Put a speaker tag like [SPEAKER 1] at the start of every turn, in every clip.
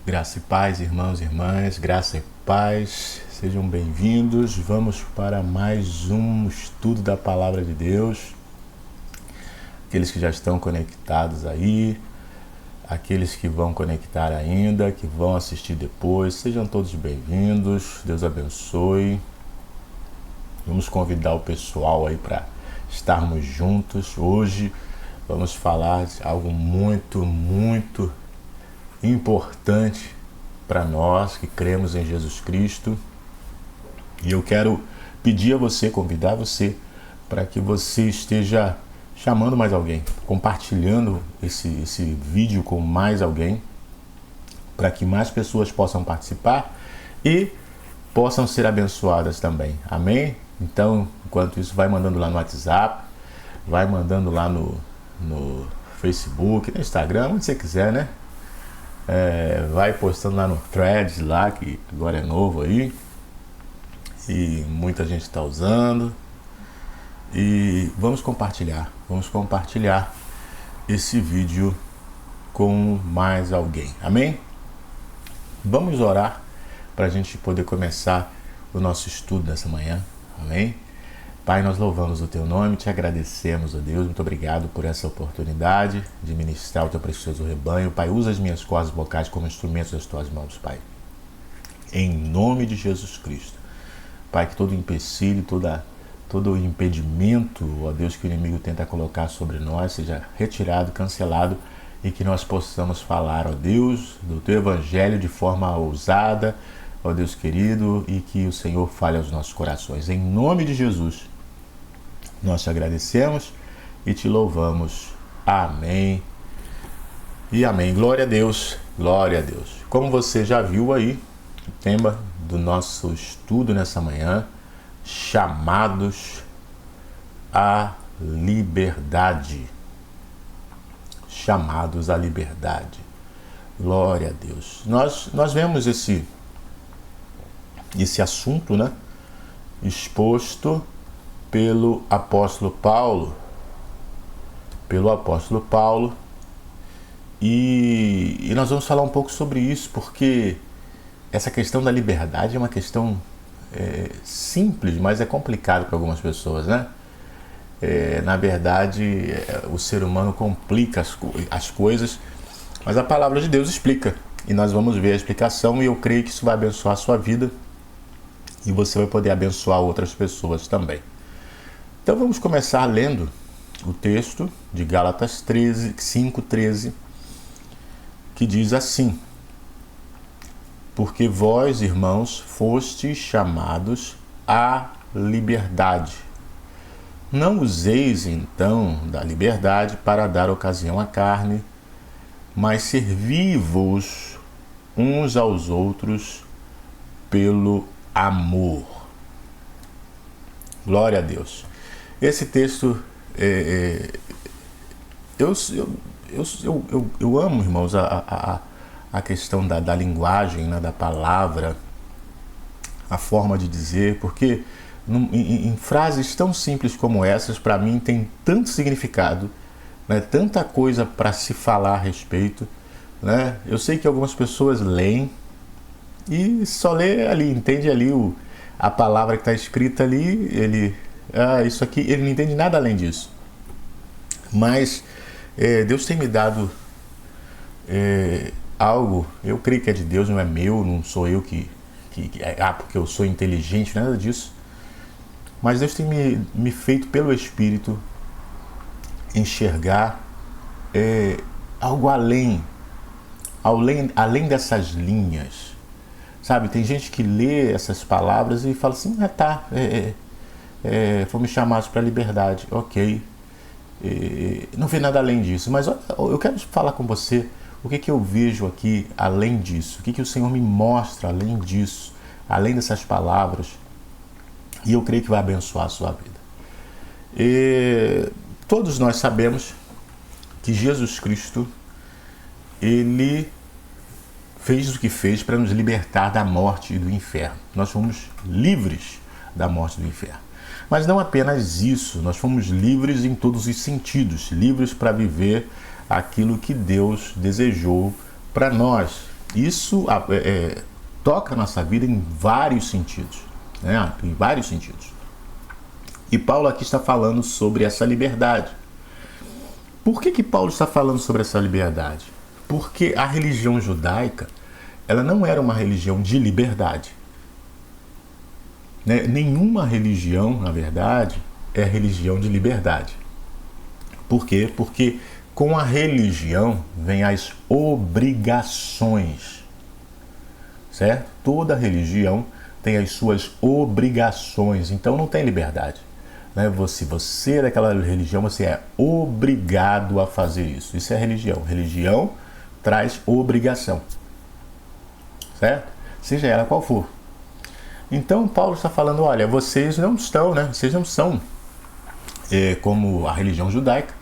[SPEAKER 1] Graça e paz, irmãos e irmãs, graça e paz, sejam bem-vindos. Vamos para mais um estudo da Palavra de Deus. Aqueles que já estão conectados aí, aqueles que vão conectar ainda, que vão assistir depois, sejam todos bem-vindos. Deus abençoe. Vamos convidar o pessoal aí para estarmos juntos. Hoje vamos falar de algo muito importante para nós que cremos em Jesus Cristo. E eu quero pedir a você, convidar você, para que você esteja chamando mais alguém, compartilhando esse vídeo com mais alguém, para que mais pessoas possam participar e possam ser abençoadas também. Amém? Então, enquanto isso, vai mandando lá no WhatsApp, vai mandando lá no Facebook, no Instagram, onde você quiser, né? Vai postando lá no Threads lá, que agora é novo aí e muita gente está usando, e vamos compartilhar esse vídeo com mais alguém. Amém? Vamos orar para a gente poder começar o nosso estudo dessa manhã. Amém? Pai, nós louvamos o Teu nome, Te agradecemos, ó Deus, muito obrigado por essa oportunidade de ministrar o Teu precioso rebanho. Pai, usa as minhas cordas vocais como instrumentos das Tuas mãos, Pai. Em nome de Jesus Cristo. Pai, que todo empecilho, todo impedimento, ó Deus, que o inimigo tenta colocar sobre nós, seja retirado, cancelado, e que nós possamos falar, ó Deus, do Teu Evangelho de forma ousada, ó Deus querido, e que o Senhor fale aos nossos corações. Em nome de Jesus, nós te agradecemos e te louvamos. Amém e amém. Glória a Deus, glória a Deus. Como você já viu aí, o tema do nosso estudo nessa manhã, chamados à liberdade. Chamados à liberdade. Glória a Deus. Nós vemos esse assunto, né, exposto pelo apóstolo Paulo, e nós vamos falar um pouco sobre isso, porque essa questão da liberdade é uma questão simples, mas é complicado para algumas pessoas, né? Na verdade, o ser humano complica as coisas, mas a palavra de Deus explica, e nós vamos ver a explicação, e eu creio que isso vai abençoar a sua vida, e você vai poder abençoar outras pessoas também. Então vamos começar lendo o texto de Gálatas 5:13, que diz assim: porque vós, irmãos, fostes chamados à liberdade. Não useis então da liberdade para dar ocasião à carne, mas servi-vos uns aos outros pelo amor. Glória a Deus. Esse texto, eu amo, irmãos, a questão da linguagem, né, da palavra, a forma de dizer, porque em frases tão simples como essas, para mim, tem tanto significado, né, tanta coisa para se falar a respeito, né? Eu sei que algumas pessoas leem e só lê ali, entende ali a palavra que está escrita ali, isso aqui, ele não entende nada além disso. Mas Deus tem me dado algo, eu creio que é de Deus, não é meu, não sou eu porque eu sou inteligente, nada disso. Mas Deus tem me feito pelo Espírito enxergar algo além dessas linhas. Sabe, tem gente que lê essas palavras e fala assim, fomos chamados para a liberdade, ok. Não vê nada além disso, mas eu quero falar com você o que eu vejo aqui além disso, o que o Senhor me mostra além disso, além dessas palavras, e eu creio que vai abençoar a sua vida. Todos nós sabemos que Jesus Cristo, Ele fez o que fez para nos libertar da morte e do inferno. Nós fomos livres da morte e do inferno. Mas não apenas isso, nós fomos livres em todos os sentidos, livres para viver aquilo que Deus desejou para nós. Isso toca a nossa vida em vários sentidos, né? Em vários sentidos. E Paulo aqui está falando sobre essa liberdade. Por que Paulo está falando sobre essa liberdade? Porque a religião judaica, ela não era uma religião de liberdade. Né? Nenhuma religião, na verdade, é religião de liberdade. Por quê? Porque com a religião vem as obrigações. Certo? Toda religião tem as suas obrigações, então não tem liberdade. Né? Se você é daquela religião, você é obrigado a fazer isso. Isso é religião. Religião traz obrigação. Certo? Seja ela qual for. Então Paulo está falando, olha, vocês não estão, né? Vocês não são como a religião judaica.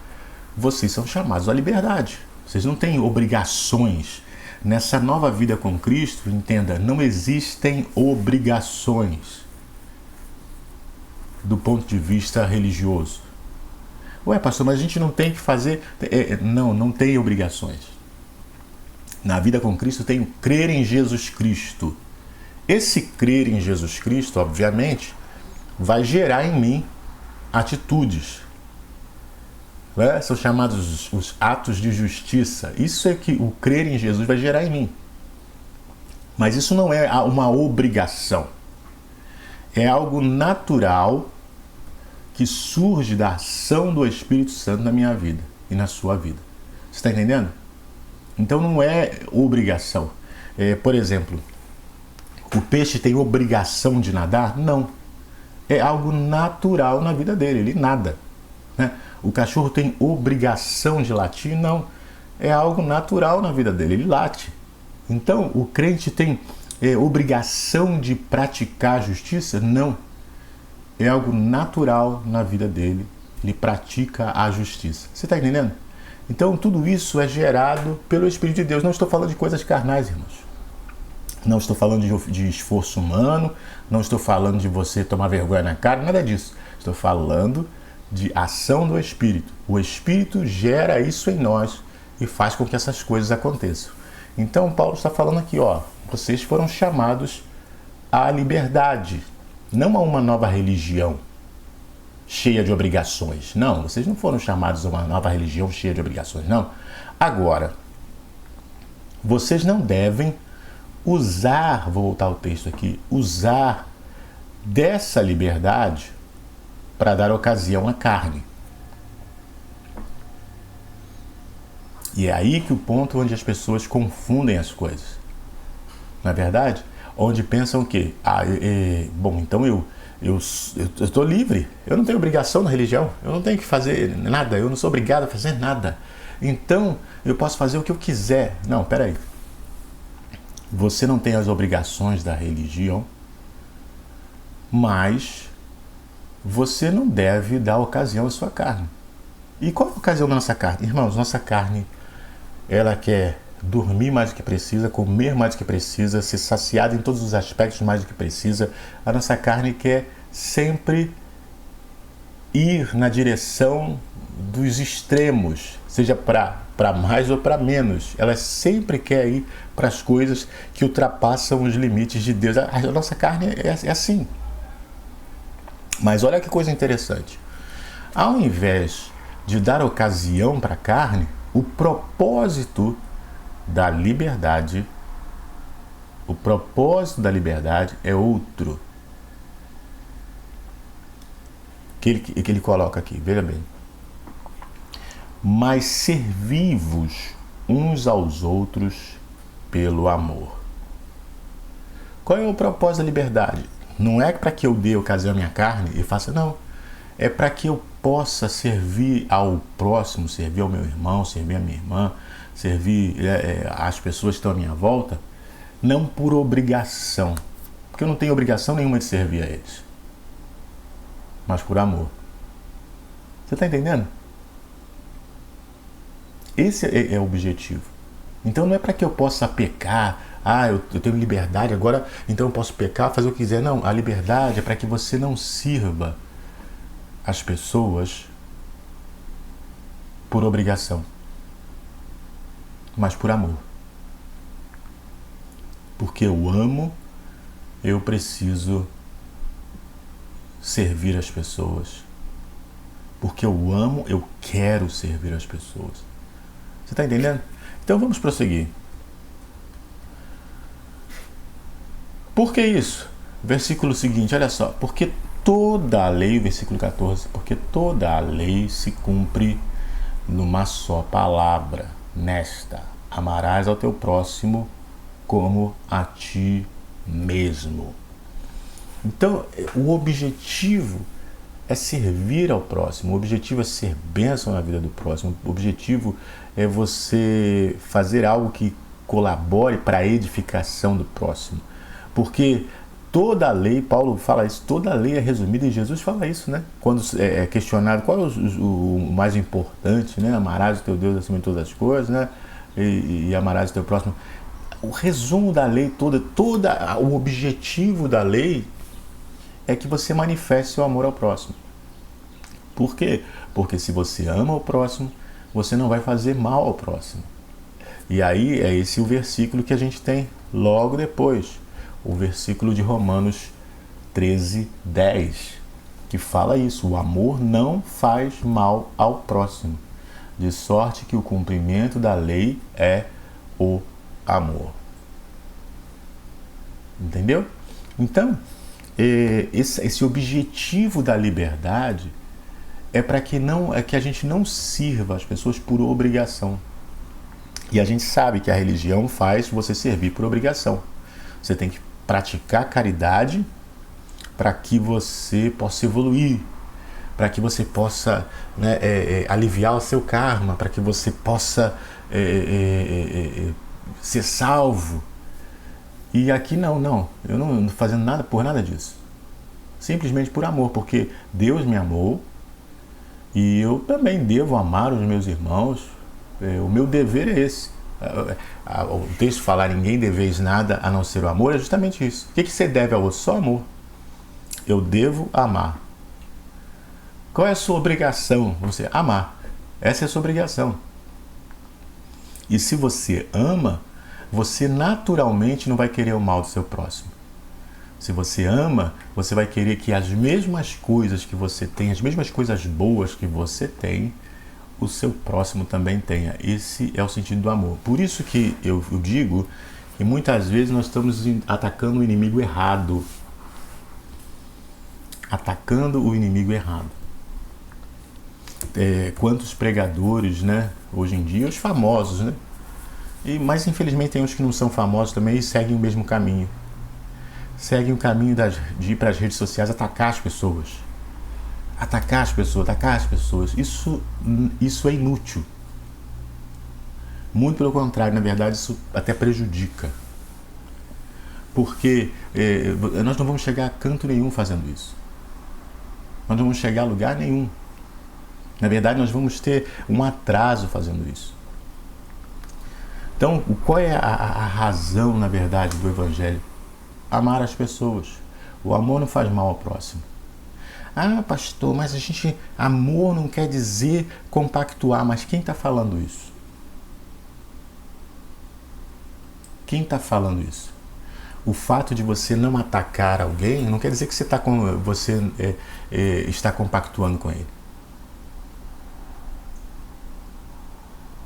[SPEAKER 1] Vocês são chamados à liberdade. Vocês não têm obrigações. Nessa nova vida com Cristo, entenda, não existem obrigações do ponto de vista religioso. Ué, pastor, mas a gente não tem que fazer... Não tem obrigações. Na vida com Cristo tem o crer em Jesus Cristo. Esse crer em Jesus Cristo, obviamente, vai gerar em mim atitudes. Né? São chamados os atos de justiça. Isso é que o crer em Jesus vai gerar em mim. Mas isso não é uma obrigação. É algo natural que surge da ação do Espírito Santo na minha vida e na sua vida. Você está entendendo? Então não é obrigação. Por exemplo, o peixe tem obrigação de nadar? Não. É algo natural na vida dele, ele nada. Né? O cachorro tem obrigação de latir? Não. É algo natural na vida dele, ele late. Então, o crente tem obrigação de praticar a justiça? Não. É algo natural na vida dele, ele pratica a justiça. Você está entendendo? Então, tudo isso é gerado pelo Espírito de Deus. Não estou falando de coisas carnais, irmãos. Não estou falando de esforço humano, não estou falando de você tomar vergonha na cara, nada disso. Estou falando de ação do Espírito. O Espírito gera isso em nós e faz com que essas coisas aconteçam. Então Paulo está falando aqui, vocês foram chamados à liberdade, não a uma nova religião cheia de obrigações. Não, vocês não foram chamados a uma nova religião cheia de obrigações, não. Agora, vocês não devem usar, vou voltar ao texto aqui, usar dessa liberdade para dar ocasião à carne. E é aí que o ponto onde as pessoas confundem as coisas. Na verdade, onde pensam que, então eu estou livre, eu não tenho obrigação na religião, eu não tenho que fazer nada, eu não sou obrigado a fazer nada. Então eu posso fazer o que eu quiser. Não, peraí. Você não tem as obrigações da religião, mas você não deve dar ocasião à sua carne. E qual é a ocasião da nossa carne? Irmãos, nossa carne, ela quer dormir mais do que precisa, comer mais do que precisa, ser saciada em todos os aspectos mais do que precisa. A nossa carne quer sempre ir na direção dos extremos, seja para mais ou para menos. Ela sempre quer ir para as coisas que ultrapassam os limites de Deus. A nossa carne é assim. Mas olha que coisa interessante. Ao invés de dar ocasião para a carne, o propósito da liberdade é outro. Que ele coloca aqui, veja bem. Mas servi-vos uns aos outros pelo amor. Qual é o propósito da liberdade? Não é para que eu dê ocasião à minha carne e faça, não. É para que eu possa servir ao próximo, servir ao meu irmão, servir à minha irmã, servir às pessoas que estão à minha volta, não por obrigação. Porque eu não tenho obrigação nenhuma de servir a eles. Mas por amor. Você está entendendo? Esse é o objetivo. Então não é para que eu possa pecar, eu tenho liberdade agora, então eu posso pecar, fazer o que quiser. Não, a liberdade é para que você não sirva as pessoas por obrigação, mas por amor. Porque eu amo, eu preciso servir as pessoas. Porque eu amo, eu quero servir as pessoas. Você está entendendo? Então vamos prosseguir. Por que isso? Versículo seguinte, olha só. Porque toda a lei, versículo 14, porque toda a lei se cumpre numa só palavra, nesta: amarás ao teu próximo como a ti mesmo. Então, o objetivo é servir ao próximo, o objetivo é ser bênção na vida do próximo, o objetivo é você fazer algo que colabore para a edificação do próximo. Porque toda a lei, Paulo fala isso, toda a lei é resumida e Jesus fala isso, né? Quando é questionado qual é o mais importante, né? Amarás o teu Deus acima de todas as coisas, né? E amarás o teu próximo. O resumo da lei toda, o objetivo da lei é que você manifeste seu amor ao próximo. Por quê? Porque se você ama o próximo, você não vai fazer mal ao próximo. E aí é esse o versículo que a gente tem logo depois. O versículo de Romanos 13, 10, que fala isso: o amor não faz mal ao próximo, de sorte que o cumprimento da lei é o amor. Entendeu? Então, esse objetivo da liberdade é para que a gente não sirva as pessoas por obrigação. E a gente sabe que a religião faz você servir por obrigação. Você tem que praticar caridade para que você possa evoluir, para que você possa, né, aliviar o seu karma, para que você possa ser salvo. E aqui não, eu não estou fazendo nada por nada disso. Simplesmente por amor, porque Deus me amou e eu também devo amar os meus irmãos. O meu dever é esse. O texto falar ninguém deveis nada a não ser o amor é justamente isso. O que você deve ao outro? Só amor. Eu devo amar. Qual é a sua obrigação? Você amar. Essa é a sua obrigação. E se você ama, você naturalmente não vai querer o mal do seu próximo. Se você ama, você vai querer que as mesmas coisas que você tem, as mesmas coisas boas que você tem, o seu próximo também tenha. Esse é o sentido do amor. Por isso que eu digo que muitas vezes nós estamos atacando o inimigo errado. Atacando o inimigo errado. Quantos pregadores, né? Hoje em dia, os famosos, né? Mas infelizmente tem uns que não são famosos também e seguem o mesmo caminho. Seguem o caminho de ir para as redes sociais atacar as pessoas. Atacar as pessoas. Isso é inútil. Muito pelo contrário, na verdade, isso até prejudica. Porque nós não vamos chegar a canto nenhum fazendo isso. Nós não vamos chegar a lugar nenhum. Na verdade, nós vamos ter um atraso fazendo isso. Então, qual é a razão, na verdade, do Evangelho? Amar as pessoas. O amor não faz mal ao próximo. Ah, pastor, mas amor não quer dizer compactuar. Mas quem está falando isso? Quem está falando isso? O fato de você não atacar alguém não quer dizer que você está compactuando com ele.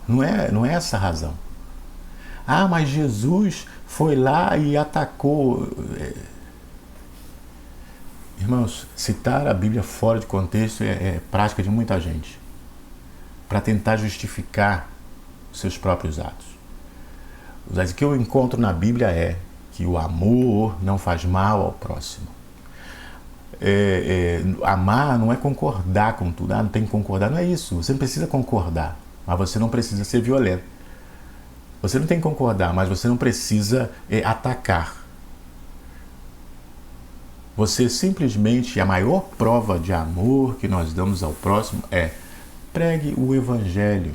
[SPEAKER 1] Não é essa a razão. Ah, mas Jesus foi lá e atacou. Irmãos, citar a Bíblia fora de contexto é prática de muita gente para tentar justificar os seus próprios atos. O que eu encontro na Bíblia é que o amor não faz mal ao próximo. Amar não é concordar com tudo. Não tem que concordar, não é isso. Você não precisa concordar, mas você não precisa ser violento. Você não tem que concordar, mas você não precisa atacar. Você simplesmente, a maior prova de amor que nós damos ao próximo é: pregue o Evangelho.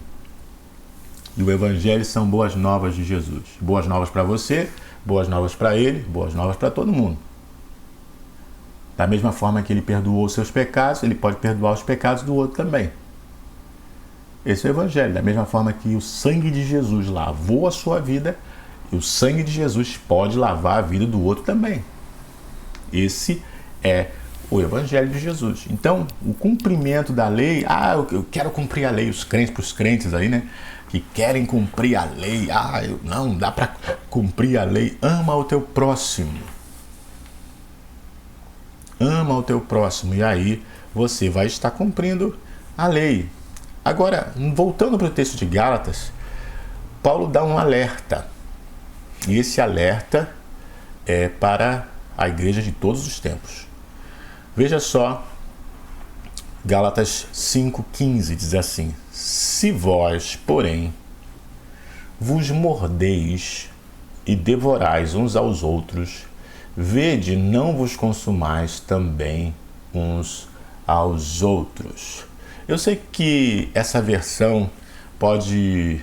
[SPEAKER 1] E o Evangelho são boas novas de Jesus. Boas novas para você, boas novas para ele, boas novas para todo mundo. Da mesma forma que ele perdoou os seus pecados, ele pode perdoar os pecados do outro também. Esse é o Evangelho. Da mesma forma que o sangue de Jesus lavou a sua vida, o sangue de Jesus pode lavar a vida do outro também. Esse é o Evangelho de Jesus. Então, o cumprimento da lei, eu quero cumprir a lei, os crentes, para os crentes aí, né, que querem cumprir a lei, não dá para cumprir a lei. Ama o teu próximo. Ama o teu próximo, e aí você vai estar cumprindo a lei. Agora, voltando para o texto de Gálatas, Paulo dá um alerta, e esse alerta é para a igreja de todos os tempos. Veja só, Gálatas 5,15 diz assim: se vós, porém, vos mordeis e devorais uns aos outros, vede, não vos consumais também uns aos outros. Eu sei que essa versão pode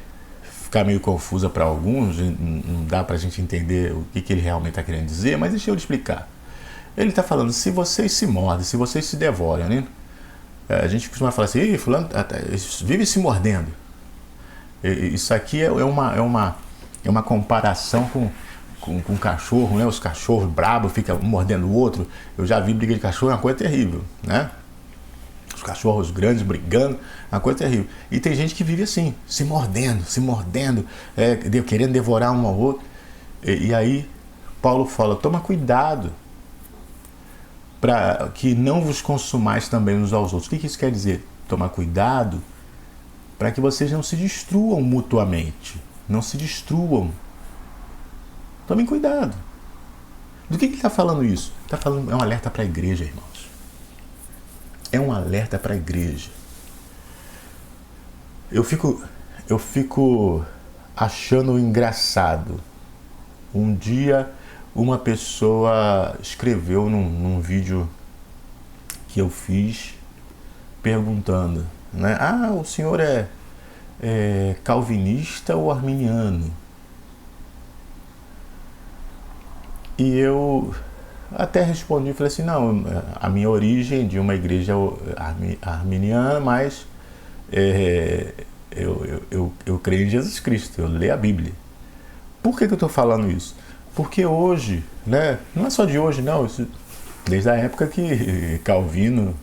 [SPEAKER 1] ficar meio confusa para alguns, não dá para a gente entender o que ele realmente está querendo dizer, mas deixa eu explicar. Ele está falando, se vocês se mordem, se vocês se devoram, né? A gente costuma falar assim, fulano vive se mordendo. Isso aqui é uma comparação com cachorro, né? Os cachorros bravos ficam um mordendo o outro. Eu já vi briga de cachorro, é uma coisa terrível, né? Os cachorros grandes brigando, é uma coisa terrível. E tem gente que vive assim, se mordendo, querendo devorar um ao outro. E aí Paulo fala, toma cuidado para que não vos consumais também uns aos outros. O que isso quer dizer? Tomar cuidado para que vocês não se destruam mutuamente. Não se destruam. Tomem cuidado. Do que ele está falando isso? Está falando, é um alerta para a igreja, irmãos. É um alerta para a igreja. Eu fico achando engraçado. Um dia uma pessoa escreveu num vídeo que eu fiz perguntando, né? O senhor é calvinista ou arminiano? E eu até respondi, falei assim, não, a minha origem de uma igreja arminiana, mas eu creio em Jesus Cristo, eu leio a Bíblia. Por que eu estou falando isso? Porque hoje, né, não é só de hoje, não, desde a época que Calvino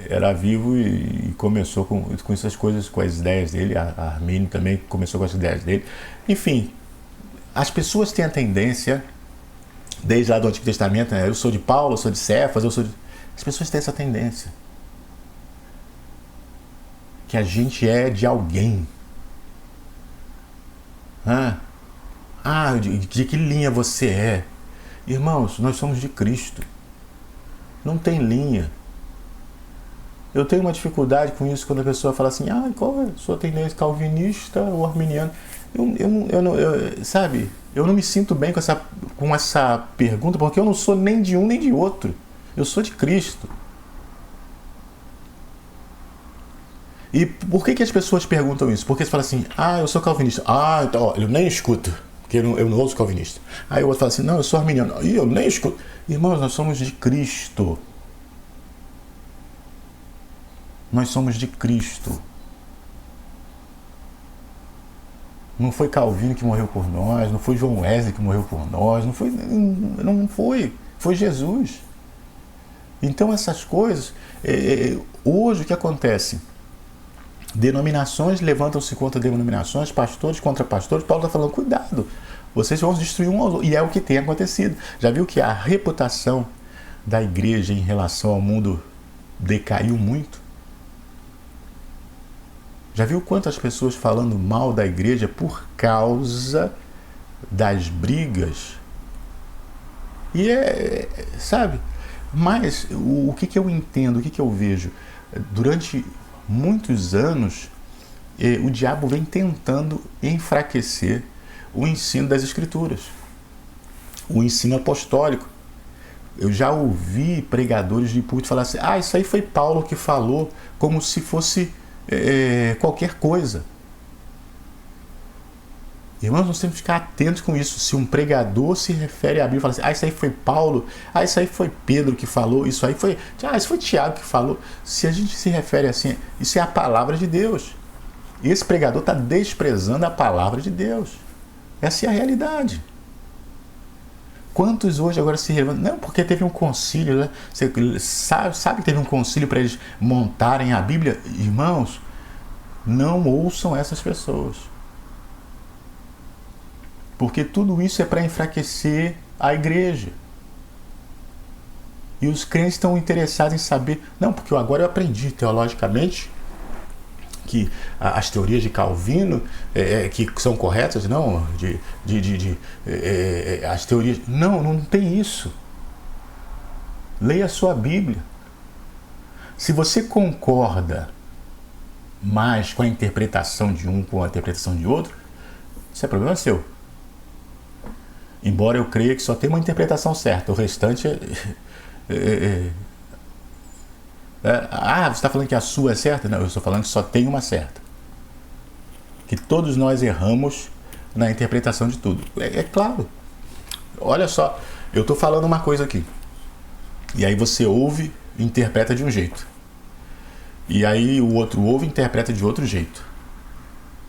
[SPEAKER 1] era vivo e começou com essas coisas, com as ideias dele, Armínio também começou com as ideias dele. Enfim, as pessoas têm a tendência, desde lá do Antigo Testamento, né, eu sou de Paulo, eu sou de Cefas, as pessoas têm essa tendência. Que a gente é de alguém. De que linha você é? Irmãos, nós somos de Cristo. Não tem linha. Eu tenho uma dificuldade com isso quando a pessoa fala assim, qual é a sua tendência, calvinista ou arminiano? Eu não me sinto bem com essa pergunta, porque eu não sou nem de um nem de outro. Eu sou de Cristo. E por que as pessoas perguntam isso? Porque eles falam assim, eu sou calvinista. Então, eu nem escuto, porque eu não ouço calvinista. Aí o outro fala assim, não, eu sou arminiano. E eu nem escuto. Irmãos, nós somos de Cristo. Nós somos de Cristo. Não foi Calvino que morreu por nós, não foi João Wesley que morreu por nós, não foi. Foi Jesus. Então essas coisas, hoje o que acontece? Denominações levantam-se contra denominações, pastores contra pastores. Paulo está falando, cuidado, vocês vão destruir um ao outro. E é o que tem acontecido. Já viu que a reputação da igreja em relação ao mundo decaiu muito? Já viu quantas pessoas falando mal da igreja por causa das brigas? E sabe? Mas o que eu entendo, o que eu vejo? Durante muitos anos, o diabo vem tentando enfraquecer o ensino das Escrituras, o ensino apostólico. Eu já ouvi pregadores de púlpito falar assim, isso aí foi Paulo que falou, como se fosse qualquer coisa. Irmãos, nós temos que ficar atentos com isso. Se um pregador se refere à Bíblia e fala assim, isso aí foi Paulo, isso aí foi Pedro que falou, isso aí foi, isso foi Tiago que falou. Se a gente se refere assim, isso é a palavra de Deus. E esse pregador está desprezando a palavra de Deus. Essa é a realidade. Quantos hoje agora se levantam? Não, porque teve um concílio, né? Você sabe que teve um concílio para eles montarem a Bíblia? Irmãos, não ouçam essas pessoas. Porque tudo isso é para enfraquecer a igreja. E os crentes estão interessados em saber... Não, porque agora eu aprendi teologicamente que as teorias de Calvino que são corretas, não, as teorias... Não tem isso. Leia a sua Bíblia. Se você concorda mais com a interpretação de um com a interpretação de outro, isso é problema seu. Embora eu creia que só tem uma interpretação certa, o restante você está falando que a sua é certa? Não, eu estou falando que só tem uma certa. Que todos nós erramos na interpretação de tudo. É claro. Olha só, eu estou falando uma coisa aqui. E aí você ouve e interpreta de um jeito. E aí o outro ouve e interpreta de outro jeito.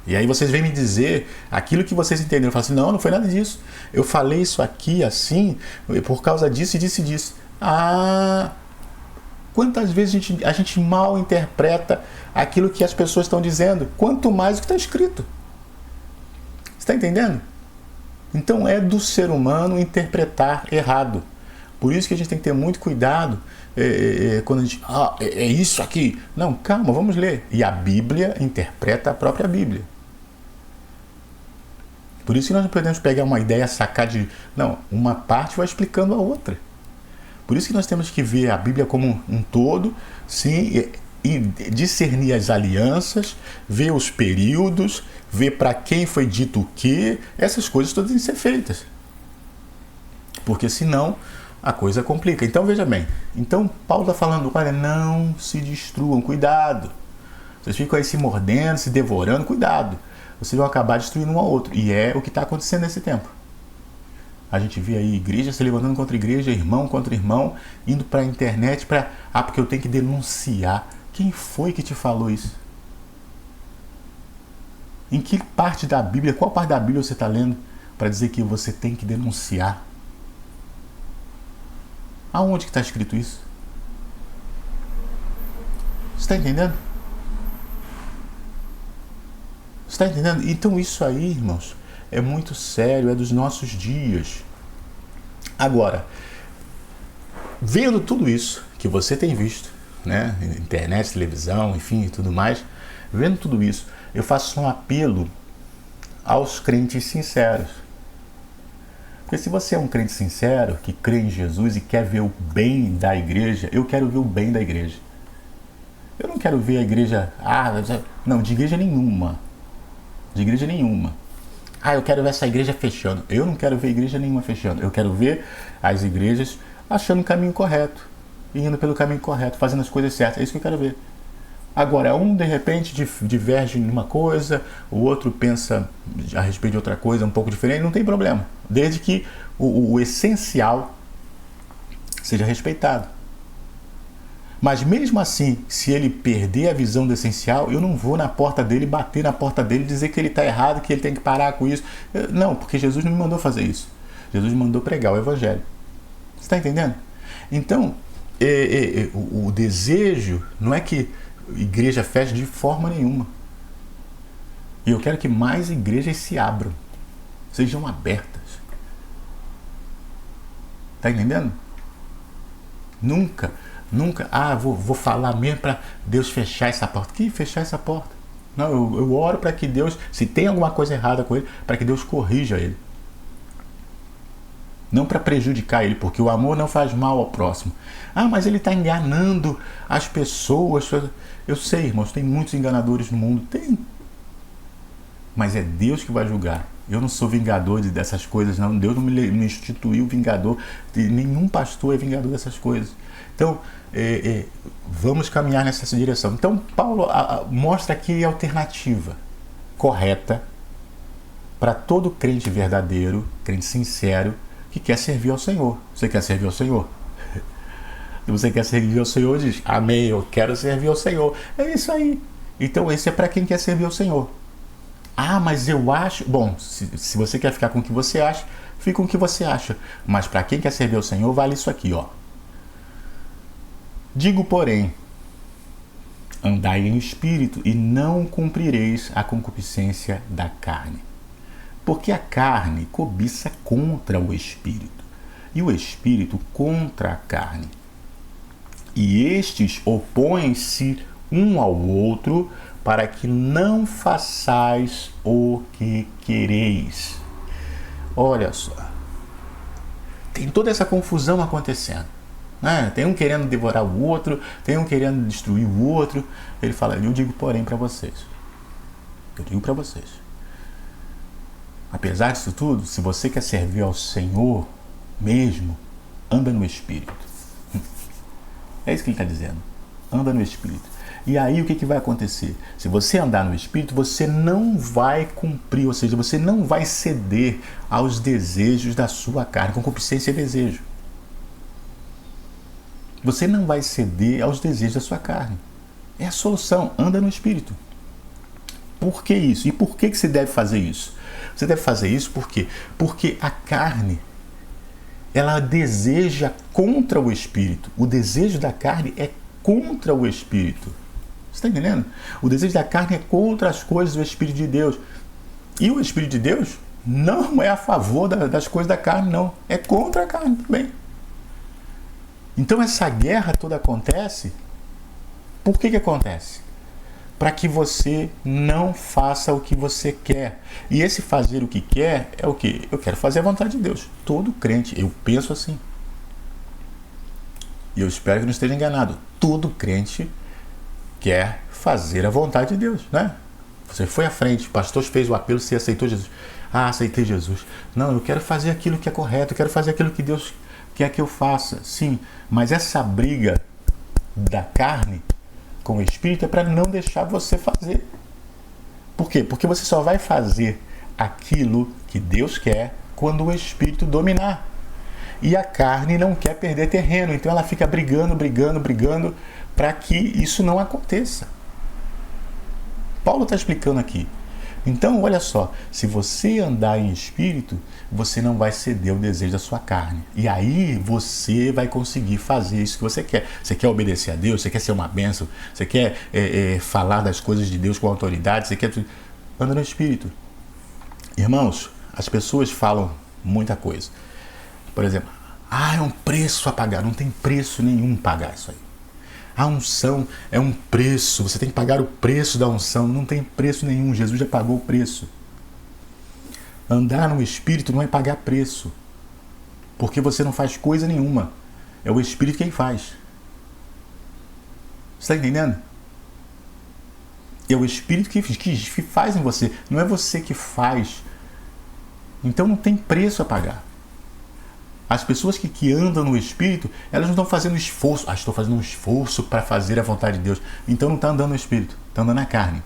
[SPEAKER 1] E aí vocês vêm me dizer aquilo que vocês entenderam. Eu falo assim, não foi nada disso. Eu falei isso aqui assim por causa disso e disso e disso. Quantas vezes a gente mal interpreta aquilo que as pessoas estão dizendo, quanto mais o que está escrito. Você está entendendo? Então é do ser humano interpretar errado. Por isso que a gente tem que ter muito cuidado quando a gente... é isso aqui. Não, calma, vamos ler. E a Bíblia interpreta a própria Bíblia. Por isso que nós não podemos pegar uma ideia, sacar de... Não, uma parte vai explicando a outra. Por isso que nós temos que ver a Bíblia como um todo, sim, e discernir as alianças, ver os períodos, ver para quem foi dito o quê. Essas coisas todas têm que ser feitas. Porque senão a coisa complica. Então veja bem, então Paulo está falando, olha, não se destruam, cuidado. Vocês ficam aí se mordendo, se devorando, cuidado. Vocês vão acabar destruindo um ao outro. E é o que está acontecendo nesse tempo. A gente vê aí igreja se levantando contra igreja, irmão contra irmão, indo para a internet para... porque eu tenho que denunciar. Quem foi que te falou isso? Em que parte da Bíblia, qual parte da Bíblia você está lendo para dizer que você tem que denunciar? Aonde que está escrito isso? Você está entendendo? Você está entendendo? Então isso aí, irmãos, é muito sério, é dos nossos dias. Agora, vendo tudo isso que você tem visto, né, internet, televisão, enfim, tudo mais, vendo tudo isso, eu faço um apelo aos crentes sinceros. Porque se você é um crente sincero, que crê em Jesus e quer ver o bem da igreja, eu quero ver o bem da igreja. Eu não quero ver a igreja... não, de igreja nenhuma. De igreja nenhuma. Eu quero ver essa igreja fechando. Eu não quero ver igreja nenhuma fechando. Eu quero ver as igrejas achando o caminho correto. Indo pelo caminho correto, fazendo as coisas certas. É isso que eu quero ver. Agora, um de repente diverge em uma coisa, o outro pensa a respeito de outra coisa um pouco diferente, não tem problema. Desde que o essencial seja respeitado. Mas mesmo assim, se ele perder a visão do essencial, eu não vou na porta dele, bater na porta dele, dizer que ele está errado, que ele tem que parar com isso. Não, porque Jesus não me mandou fazer isso. Jesus me mandou pregar o Evangelho. Você está entendendo? Então, o desejo não é que a igreja feche de forma nenhuma. E eu quero que mais igrejas se abram, sejam abertas. Está entendendo? Nunca, vou falar mesmo para Deus fechar essa porta. Que fechar essa porta? Não, eu oro para que Deus, se tem alguma coisa errada com ele, para que Deus corrija ele. Não para prejudicar ele, porque o amor não faz mal ao próximo. Mas ele está enganando as pessoas. Eu sei, irmãos, tem muitos enganadores no mundo. Tem. Mas é Deus que vai julgar. Eu não sou vingador dessas coisas, não. Deus não me instituiu vingador. Nenhum pastor é vingador dessas coisas. Então, vamos caminhar nessa direção. Então, Paulo mostra aqui a alternativa correta para todo crente verdadeiro, crente sincero, que quer servir ao Senhor. Você quer servir ao Senhor? Se você quer servir ao Senhor, diz, amém, eu quero servir ao Senhor. É isso aí. Então, esse é para quem quer servir ao Senhor. Ah, mas eu acho... Bom, se você quer ficar com o que você acha, fica com o que você acha. Mas para quem quer servir ao Senhor, vale isso aqui, ó. Digo, porém, andai em espírito e não cumprireis a concupiscência da carne. Porque a carne cobiça contra o espírito, e o espírito contra a carne. E estes opõem-se um ao outro, para que não façais o que quereis. Olha só, tem toda essa confusão acontecendo, né? Tem um querendo devorar o outro, tem um querendo destruir o outro. Ele fala, eu digo porém para vocês, apesar disso tudo, se você quer servir ao Senhor mesmo, anda no Espírito. É isso que ele está dizendo, anda no Espírito. E aí o que vai acontecer? Se você andar no Espírito, você não vai cumprir, ou seja, você não vai ceder aos desejos da sua carne. Concupiscência é desejo. Você não vai ceder aos desejos da sua carne. É a solução, anda no Espírito. Por que isso? E por que você deve fazer isso? Você deve fazer isso por quê? Porque a carne, ela deseja contra o Espírito. O desejo da carne é contra o Espírito. Você está entendendo? O desejo da carne é contra as coisas do Espírito de Deus. E o Espírito de Deus não é a favor das coisas da carne, não. É contra a carne também. Então essa guerra toda acontece. Por que acontece? Para que você não faça o que você quer. E esse fazer o que quer é o quê? Eu quero fazer a vontade de Deus. Todo crente, eu penso assim. E eu espero que não esteja enganado. Todo crente quer fazer a vontade de Deus, né? Você foi à frente, o pastor fez o apelo, você aceitou Jesus. Ah, aceitei Jesus. Não, eu quero fazer aquilo que é correto, eu quero fazer aquilo que Deus quer que eu faça. Sim, mas essa briga da carne com o Espírito é para não deixar você fazer. Por quê? Porque você só vai fazer aquilo que Deus quer quando o Espírito dominar. E a carne não quer perder terreno, então ela fica brigando para que isso não aconteça. Paulo está explicando aqui. Então, olha só, se você andar em espírito, você não vai ceder ao desejo da sua carne. E aí você vai conseguir fazer isso que você quer. Você quer obedecer a Deus, você quer ser uma bênção, você quer falar das coisas de Deus com autoridade, você quer... Anda no espírito. Irmãos, as pessoas falam muita coisa. Por exemplo, é um preço a pagar. Não tem preço nenhum pagar isso aí. A unção é um preço. Você tem que pagar o preço da unção. Não tem preço nenhum. Jesus já pagou o preço. Andar no Espírito não é pagar preço. Porque você não faz coisa nenhuma. É o Espírito quem faz. Você está entendendo? É o Espírito que faz em você. Não é você que faz. Então não tem preço a pagar. As pessoas que andam no Espírito, elas não estão fazendo esforço. Estou fazendo um esforço para fazer a vontade de Deus. Então não está andando no Espírito, está andando na carne.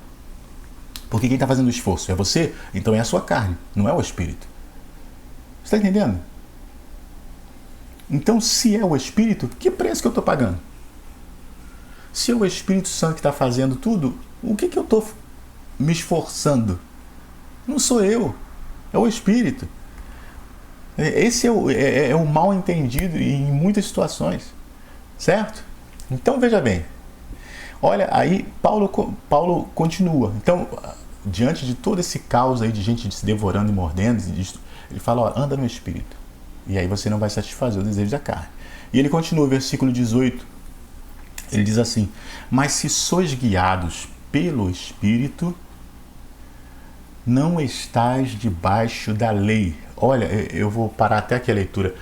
[SPEAKER 1] Porque quem está fazendo o esforço é você, então é a sua carne, não é o Espírito. Você está entendendo? Então, se é o Espírito, que preço que eu estou pagando? Se é o Espírito Santo que está fazendo tudo, o que eu estou me esforçando? Não sou eu, é o Espírito. Esse é o mal entendido em muitas situações, certo? Então veja bem, olha, aí Paulo continua. Então, diante de todo esse caos aí de gente se devorando e mordendo, ele fala, anda no Espírito, e aí você não vai satisfazer o desejo da carne. E ele continua, versículo 18, ele diz assim, mas se sois guiados pelo Espírito, não estais debaixo da lei. Olha, eu vou parar até aqui a leitura.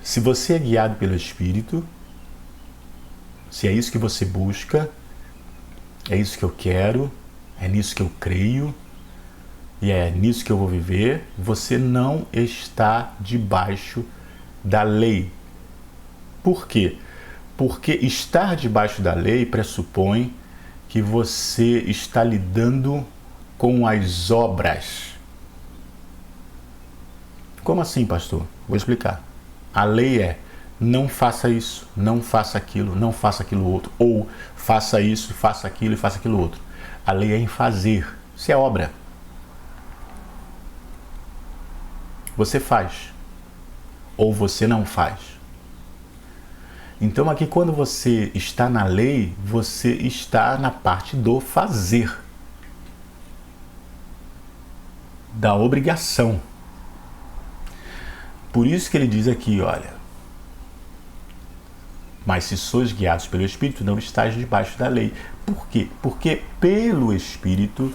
[SPEAKER 1] Se você é guiado pelo Espírito, se é isso que você busca, é isso que eu quero, é nisso que eu creio, e é nisso que eu vou viver, você não está debaixo da lei. Por quê? Porque estar debaixo da lei pressupõe que você está lidando com as obras. Como assim, pastor? Vou explicar. A lei é, não faça isso, não faça aquilo, não faça aquilo outro. Ou faça isso, faça aquilo e faça aquilo outro. A lei é em fazer. Isso é obra. Você faz. Ou você não faz. Então aqui quando você está na lei, você está na parte do fazer. Da obrigação. Por isso que ele diz aqui, olha, mas se sois guiados pelo Espírito, não estáis debaixo da lei. Por quê? Porque pelo Espírito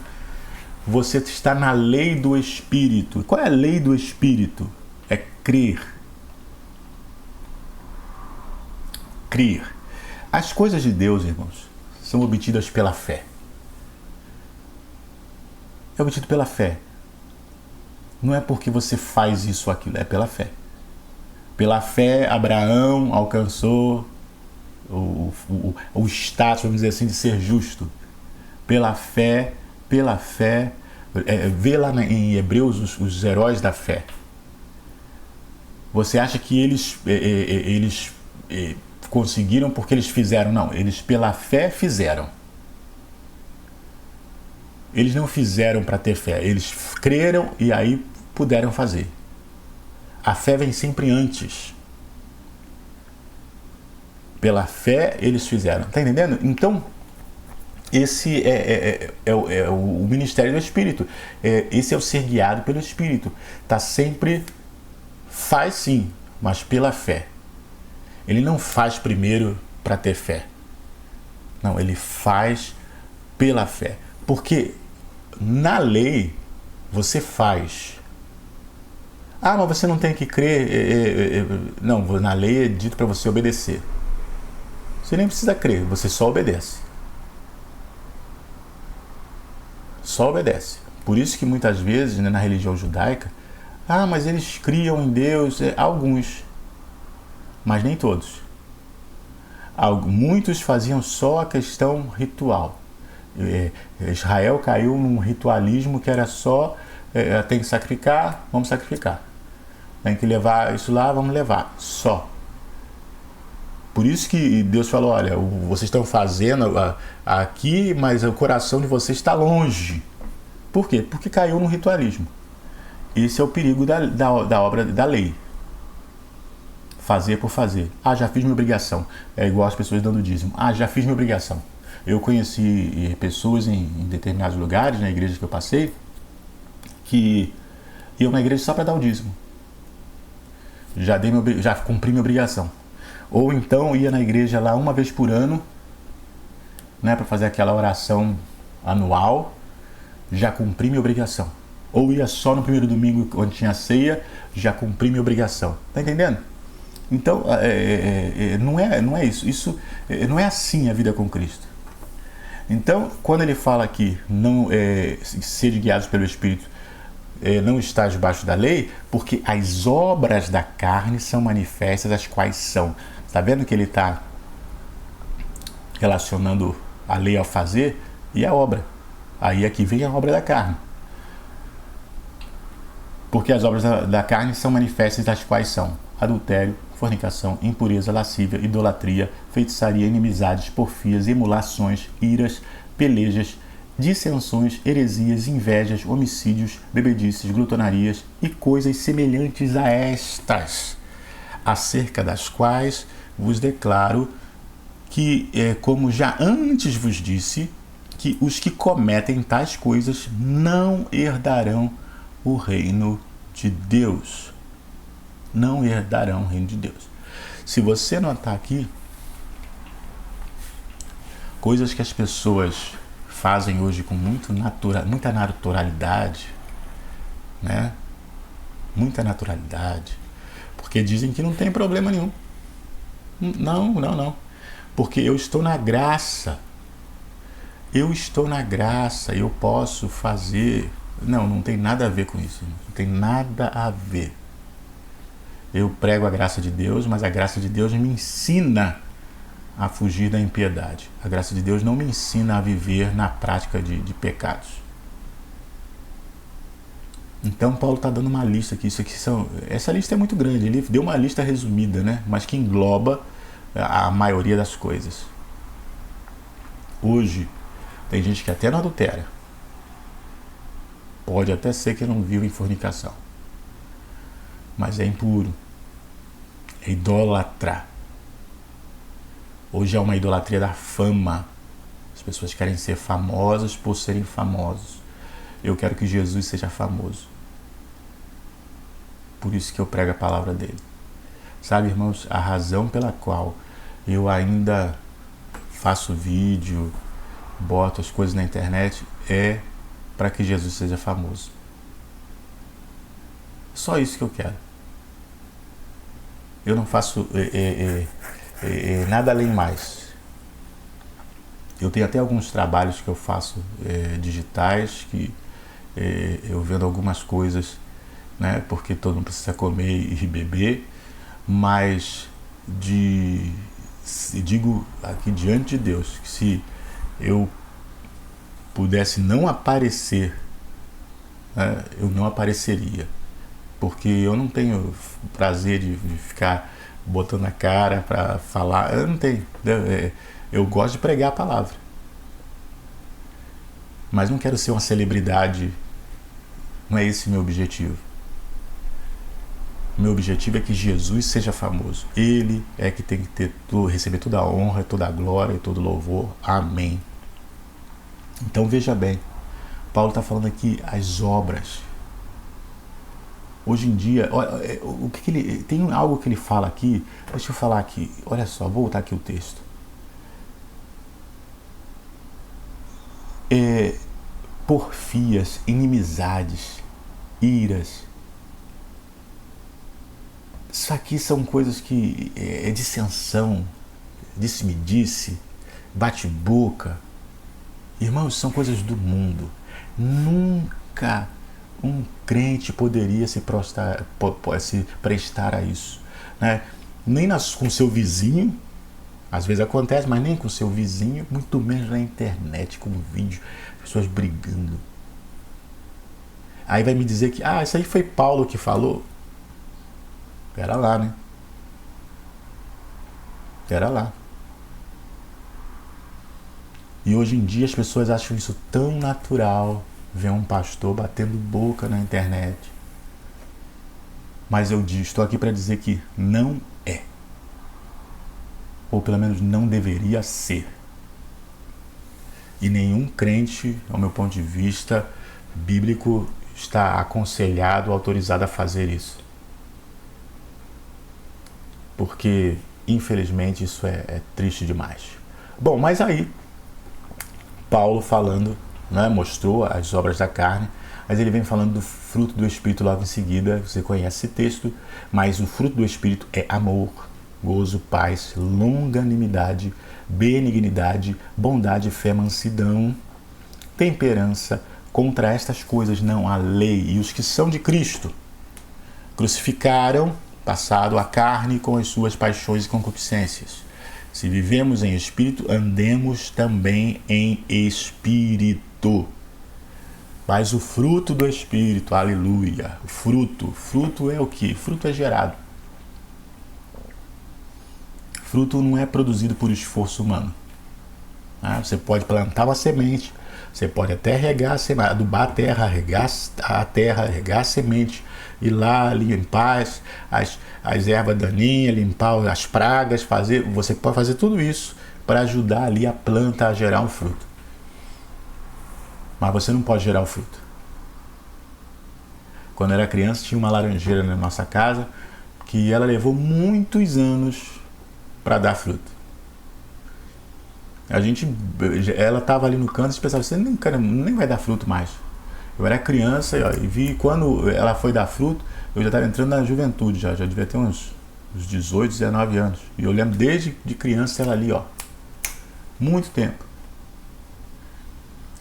[SPEAKER 1] você está na lei do Espírito. Qual é a lei do Espírito? É crer. Crer. As coisas de Deus, irmãos, são obtidas pela fé. É obtido pela fé. Não é porque você faz isso ou aquilo, é pela fé. Pela fé, Abraão alcançou o status, vamos dizer assim, de ser justo. Pela fé, vê lá em Hebreus os heróis da fé. Você acha que eles conseguiram porque eles fizeram? Não, eles pela fé fizeram. Eles não fizeram para ter fé, eles creram e aí puderam fazer. A fé vem sempre antes. Pela fé eles fizeram. Tá entendendo? Então, esse é o ministério do Espírito. Esse é o ser guiado pelo Espírito. Tá sempre, faz sim, mas pela fé. Ele não faz primeiro para ter fé. Não, ele faz pela fé. Porque na lei você faz. Ah, mas você não tem que crer. Não, na lei é dito para você obedecer. Você nem precisa crer, você só obedece. Só obedece. Por isso que muitas vezes, né, na religião judaica, mas eles criam em Deus. Alguns, mas nem todos. Muitos faziam só a questão ritual. Israel caiu num ritualismo que era só tem que sacrificar, vamos sacrificar. Tem que levar isso lá, vamos levar. Só. Por isso que Deus falou, olha, vocês estão fazendo aqui, mas o coração de vocês está longe. Por quê? Porque caiu no ritualismo. Esse é o perigo da obra da lei. Fazer por fazer. Já fiz minha obrigação. É igual as pessoas dando dízimo. Já fiz minha obrigação. Eu conheci pessoas em determinados lugares, na igreja que eu passei, que iam na igreja só para dar o dízimo. Já cumpri minha obrigação. Ou então ia na igreja lá uma vez por ano, né, para fazer aquela oração anual, já cumpri minha obrigação. Ou ia só no primeiro domingo, onde tinha ceia, já cumpri minha obrigação. Tá entendendo? Então, não é isso. Não é assim a vida com Cristo. Então, quando ele fala aqui, ser guiados pelo Espírito, não está debaixo da lei, porque as obras da carne são manifestas, as quais são. Está vendo que ele está relacionando a lei ao fazer e a obra. Aí aqui vem a obra da carne. Porque as obras da carne são manifestas, as quais são adultério, fornicação, impureza, lascívia, idolatria, feitiçaria, inimizades, porfias, emulações, iras, pelejas, dissensões, heresias, invejas, homicídios, bebedices, glutonarias e coisas semelhantes a estas, acerca das quais vos declaro que, como já antes vos disse, que os que cometem tais coisas não herdarão o reino de Deus. Não herdarão o reino de Deus. Se você notar aqui, coisas que as pessoas fazem hoje com muita naturalidade, né? Muita naturalidade, porque dizem que não tem problema nenhum. Não. Porque eu estou na graça. Eu estou na graça, eu posso fazer. Não tem nada a ver com isso. Não tem nada a ver. Eu prego a graça de Deus, mas a graça de Deus me ensina a fugir da impiedade. A graça de Deus não me ensina a viver na prática de pecados. Então Paulo está dando uma lista aqui. Essa lista é muito grande. Ele deu uma lista resumida, né? Mas que engloba a maioria das coisas. Hoje, Tem gente que até não adultera. Pode até ser que não vive em fornicação. Mas é impuro. É idólatra. Hoje é uma idolatria da fama. As pessoas querem ser famosas por serem famosos. Eu quero que Jesus seja famoso. Por isso que eu prego a palavra dele. Sabe, irmãos, a razão pela qual eu ainda faço vídeo, boto as coisas na internet, é para que Jesus seja famoso. Só isso que eu quero. Eu não faço nada além mais. Eu tenho até alguns trabalhos que eu faço digitais, que eu vendo algumas coisas, né, porque todo mundo precisa comer e beber, mas digo aqui diante de Deus que se eu pudesse não aparecer, né, eu não apareceria, porque eu não tenho prazer de ficar botando a cara para falar. Eu não tenho. Eu gosto de pregar a palavra, mas não quero ser uma celebridade. Não é esse o meu objetivo. Meu objetivo é que Jesus seja famoso. Ele é que tem que receber toda a honra, toda a glória e todo o louvor. Amém. Então veja bem, Paulo está falando aqui as obras. Hoje em dia, o que ele tem algo que ele fala aqui. Deixa eu falar aqui. Olha só, vou voltar aqui o texto. Porfias, inimizades, iras. Isso aqui são coisas que é dissensão, disse-me-disse, bate-boca. Irmãos, são coisas do mundo. Nunca um crente poderia se prestar a isso, né? Nem com seu vizinho, às vezes acontece, mas nem com seu vizinho, muito menos na internet, com vídeo, pessoas brigando. Aí vai me dizer que, isso aí foi Paulo que falou. Pera lá, né? Pera lá. E hoje em dia as pessoas acham isso tão natural, ver um pastor batendo boca na internet. Mas eu estou aqui para dizer que não é. Ou pelo menos não deveria ser. E nenhum crente, ao meu ponto de vista bíblico, está aconselhado, autorizado a fazer isso. Porque, infelizmente, isso é triste demais. Bom, mas aí, Paulo falando, né, mostrou as obras da carne, mas ele vem falando do fruto do Espírito logo em seguida. Você conhece esse texto, mas o fruto do Espírito é amor, gozo, paz, longanimidade, benignidade, bondade, fé, mansidão, temperança. Contra estas coisas não há lei. E os que são de Cristo crucificaram, passado a carne com as suas paixões e concupiscências. Se vivemos em espírito, andemos também em espírito. Mas o fruto do Espírito, aleluia, fruto é o quê? Fruto é gerado. Fruto não é produzido por esforço humano. Você pode plantar uma semente, você pode até regar a semente, adubar a terra, regar a semente, ir lá limpar as ervas daninhas, limpar as pragas, você pode fazer tudo isso para ajudar ali a planta a gerar um fruto. Mas você não pode gerar o fruto. Quando eu era criança, tinha uma laranjeira na nossa casa que ela levou muitos anos para dar fruto. Ela estava ali no canto e pensava, você nem vai dar fruto mais. Eu era criança e vi quando ela foi dar fruto, eu já estava entrando na juventude, já devia ter uns 18, 19 anos. E eu lembro desde de criança ela ali, muito tempo.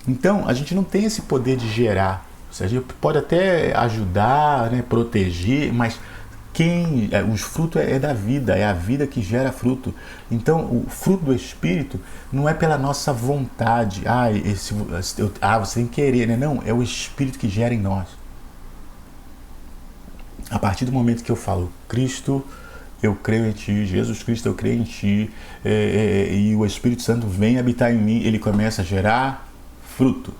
[SPEAKER 1] Então, a gente não tem esse poder de gerar. Ou seja, a gente pode até ajudar, né, proteger, mas os frutos é da vida, é a vida que gera fruto. Então, o fruto do Espírito não é pela nossa vontade, você tem que querer, né? Não, é o Espírito que gera em nós. A partir do momento que eu falo, Cristo, eu creio em Ti, Jesus Cristo, eu creio em Ti, e o Espírito Santo vem habitar em mim, ele começa a gerar fruto.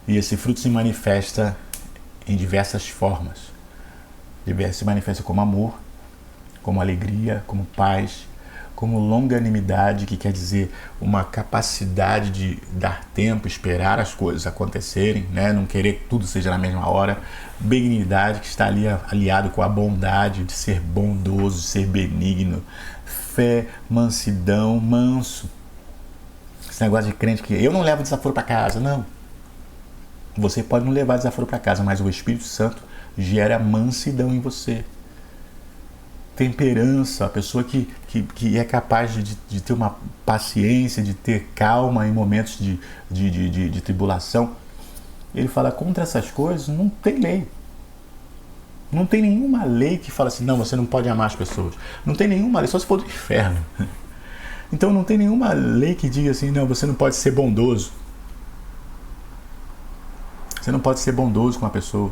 [SPEAKER 1] E esse fruto se manifesta em diversas formas. Se manifesta como amor, como alegria, como paz, como longanimidade, que quer dizer uma capacidade de dar tempo, esperar as coisas acontecerem, né? Não querer que tudo seja na mesma hora. Benignidade, que está ali aliado com a bondade, de ser bondoso, de ser benigno. Fé, mansidão, manso. Esse negócio de crente que eu não levo desaforo para casa, não. Você pode não levar desaforo para casa, mas o Espírito Santo gera mansidão em você. Temperança, a pessoa que é capaz de ter uma paciência, de ter calma em momentos de tribulação. Ele fala, contra essas coisas não tem lei. Não tem nenhuma lei que fala assim, não, você não pode amar as pessoas. Não tem nenhuma lei, só se for do inferno. Então não tem nenhuma lei que diga assim, não, você não pode ser bondoso. Você não pode ser bondoso com a pessoa.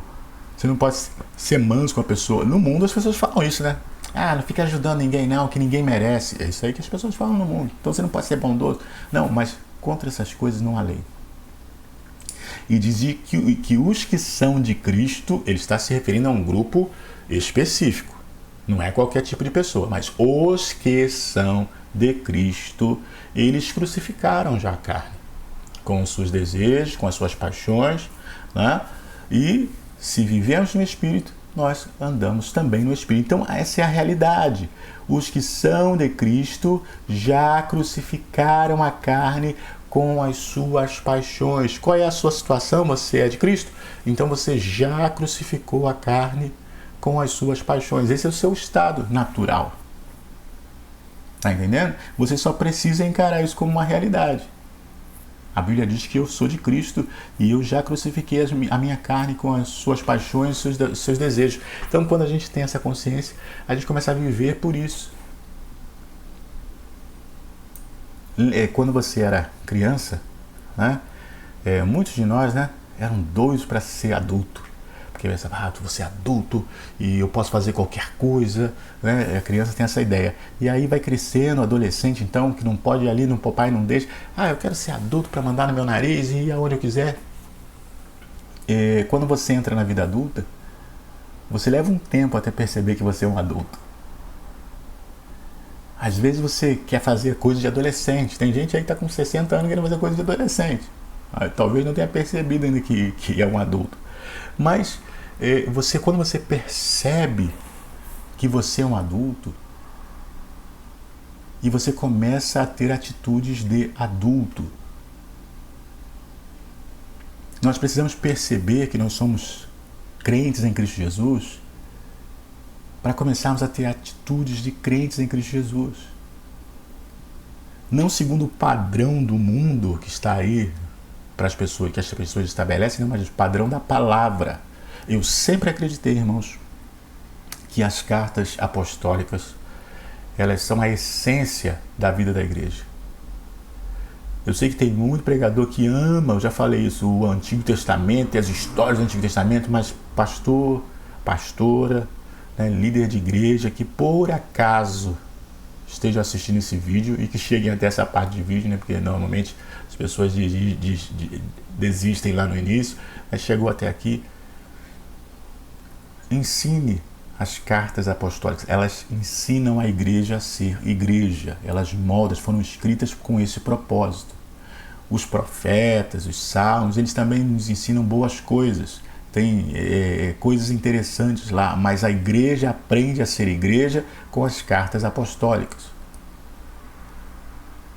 [SPEAKER 1] Você não pode ser manso com a pessoa. No mundo as pessoas falam isso, né? Ah, não fica ajudando ninguém não, que ninguém merece. É isso aí que as pessoas falam no mundo. Então você não pode ser bondoso. Não, mas contra essas coisas não há lei. E dizia que os que são de Cristo, ele está se referindo a um grupo específico. Não é qualquer tipo de pessoa, mas os que são de Cristo, eles crucificaram já a carne. Com os seus desejos, com as suas paixões, né? E se vivemos no Espírito, nós andamos também no Espírito. Então essa é a realidade. Os que são de Cristo já crucificaram a carne com as suas paixões. Qual é a sua situação? Você é de Cristo? Então você já crucificou a carne com as suas paixões. Esse é o seu estado natural. Tá entendendo? Você só precisa encarar isso como uma realidade. A Bíblia diz que eu sou de Cristo e eu já crucifiquei a minha carne com as suas paixões, os seus desejos. Então, quando a gente tem essa consciência, a gente começa a viver por isso. Quando você era criança, né, muitos de nós, né, eram doidos para ser adulto. Porque pensava, eu vou ser adulto e eu posso fazer qualquer coisa, né? A criança tem essa ideia. E aí vai crescendo, adolescente então, que não pode ir ali, o papai não deixa. Eu quero ser adulto para mandar no meu nariz e ir aonde eu quiser. Quando você entra na vida adulta, você leva um tempo até perceber que você é um adulto. Às vezes você quer fazer coisas de adolescente. Tem gente aí que está com 60 anos querendo fazer coisas de adolescente. Talvez não tenha percebido ainda que é um adulto. Mas quando você percebe que você é um adulto e você começa a ter atitudes de adulto, nós precisamos perceber que nós somos crentes em Cristo Jesus para começarmos a ter atitudes de crentes em Cristo Jesus. Não segundo o padrão do mundo que está aí, para as pessoas, que as pessoas estabelecem, mas o padrão da palavra. Eu sempre acreditei, irmãos, que as cartas apostólicas, elas são a essência da vida da igreja. Eu sei que tem muito pregador que ama, eu já falei isso, o Antigo Testamento e as histórias do Antigo Testamento, mas pastor, pastora, né, líder de igreja que por acaso esteja assistindo esse vídeo e que cheguem até essa parte de vídeo, né, porque normalmente as pessoas desistem lá no início, mas chegou até aqui. Ensine as cartas apostólicas. Elas ensinam a igreja a ser igreja. Elas moldam, foram escritas com esse propósito. Os profetas, os salmos, eles também nos ensinam boas coisas. Tem coisas interessantes lá, mas a igreja aprende a ser igreja com as cartas apostólicas.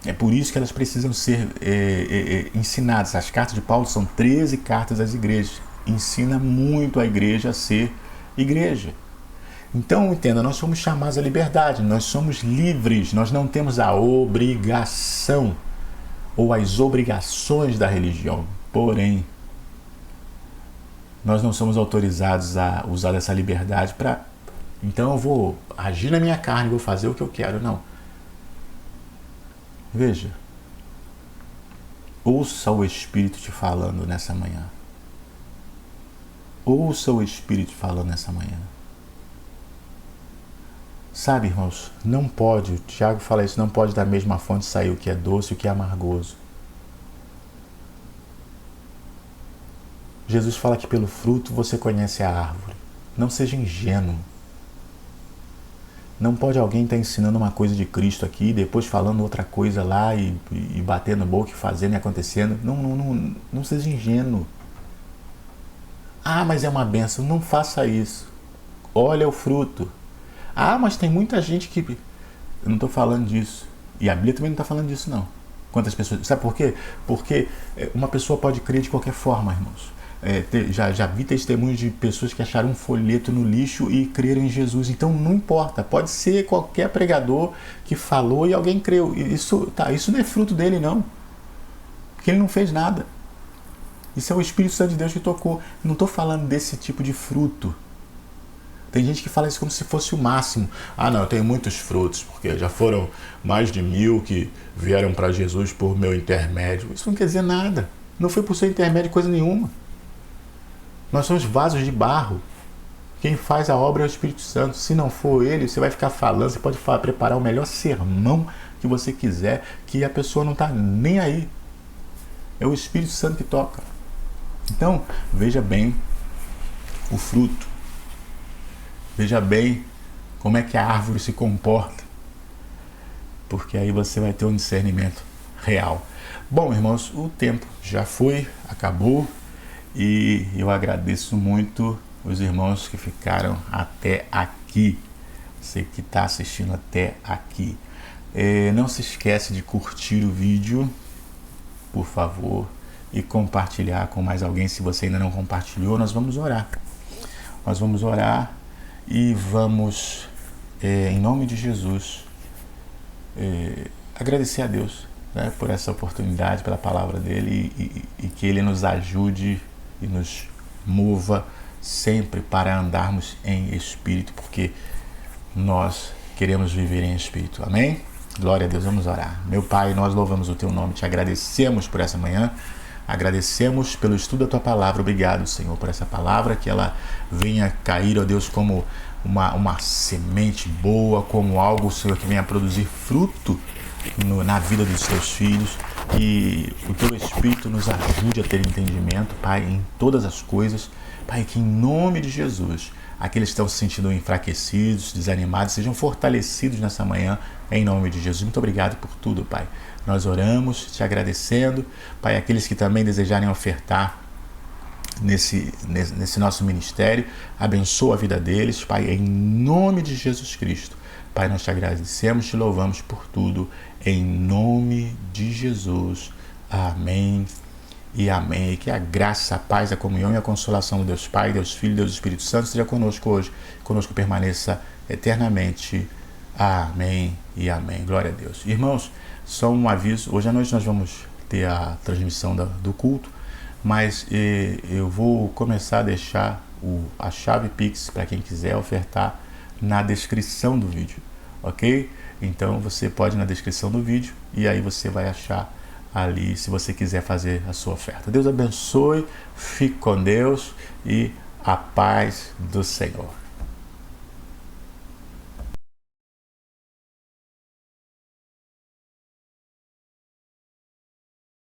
[SPEAKER 1] É por isso que elas precisam ser ensinadas. As cartas de Paulo são 13 cartas às igrejas. Ensina muito a igreja a ser igreja. Então, entenda, nós somos chamados à liberdade, nós somos livres, nós não temos a obrigação ou as obrigações da religião. Porém, nós não somos autorizados a usar essa liberdade para... Então eu vou agir na minha carne, vou fazer o que eu quero. Não. Veja, ouça o Espírito te falando nessa manhã. Ouça o Espírito falando nessa manhã. Sabe, irmãos, não pode, o Tiago fala isso, não pode da mesma fonte sair o que é doce e o que é amargoso. Jesus fala que pelo fruto você conhece a árvore. Não seja ingênuo. Não pode alguém estar ensinando uma coisa de Cristo aqui, depois falando outra coisa lá e batendo boca e fazendo e acontecendo. Não seja ingênuo. Ah, mas é uma bênção. Não faça isso. Olha o fruto. Ah, mas tem muita gente que... Eu não estou falando disso. E a Bíblia também não está falando disso, não. Quantas pessoas... Sabe por quê? Porque uma pessoa pode crer de qualquer forma, irmãos. Já vi testemunhos de pessoas que acharam um folheto no lixo e creram em Jesus. Então não importa. Pode ser qualquer pregador que falou e alguém creu. Isso não é fruto dele, não. Porque ele não fez nada. Isso é o Espírito Santo de Deus que tocou. Não estou falando desse tipo de fruto. Tem gente que fala isso como se fosse o máximo. Ah, não, eu tenho muitos frutos, porque já foram mais de 1000 que vieram para Jesus por meu intermédio. Isso não quer dizer nada. Não foi por seu intermédio coisa nenhuma. Nós somos vasos de barro. Quem faz a obra é o Espírito Santo. Se não for ele, você vai ficar falando, você pode preparar o melhor sermão que você quiser, que a pessoa não está nem aí. É o Espírito Santo que toca. Então, veja bem o fruto. Veja bem como é que a árvore se comporta. Porque aí você vai ter um discernimento real. Bom, irmãos, o tempo já foi, acabou. E eu agradeço muito os irmãos que ficaram até aqui. Você que está assistindo até aqui. Não se esquece de curtir o vídeo, por favor. E compartilhar com mais alguém. Se você ainda não compartilhou, nós vamos orar. Nós vamos orar. E vamos, em nome de Jesus, agradecer a Deus, né, por essa oportunidade, pela palavra dele e que ele nos ajude e nos mova sempre para andarmos em espírito, porque nós queremos viver em espírito. Amém? Glória a Deus, vamos orar. Meu Pai, nós louvamos o teu nome, te agradecemos por essa manhã. Agradecemos pelo estudo da tua palavra. Obrigado, Senhor, por essa palavra, que ela venha cair, ó Deus, como uma semente boa, como algo, Senhor, que venha produzir fruto na vida dos teus filhos. Que o teu Espírito nos ajude a ter entendimento, Pai, em todas as coisas. Pai, que em nome de Jesus, aqueles que estão se sentindo enfraquecidos, desanimados, sejam fortalecidos nessa manhã, em nome de Jesus. Muito obrigado por tudo, Pai. Nós oramos, te agradecendo. Pai, aqueles que também desejarem ofertar nesse nosso ministério, abençoa a vida deles, Pai, em nome de Jesus Cristo. Pai, nós te agradecemos, te louvamos por tudo, em nome de Jesus. Amém e amém. E que a graça, a paz, a comunhão e a consolação do Deus Pai, Deus Filho, Deus Espírito Santo esteja conosco hoje, conosco permaneça eternamente. Amém e amém. Glória a Deus. Irmãos, só um aviso, hoje à noite nós vamos ter a transmissão do culto, mas eu vou começar a deixar a chave Pix para quem quiser ofertar na descrição do vídeo, ok? Então você pode ir na descrição do vídeo e aí você vai achar ali se você quiser fazer a sua oferta. Deus abençoe, fique com Deus e a paz do Senhor.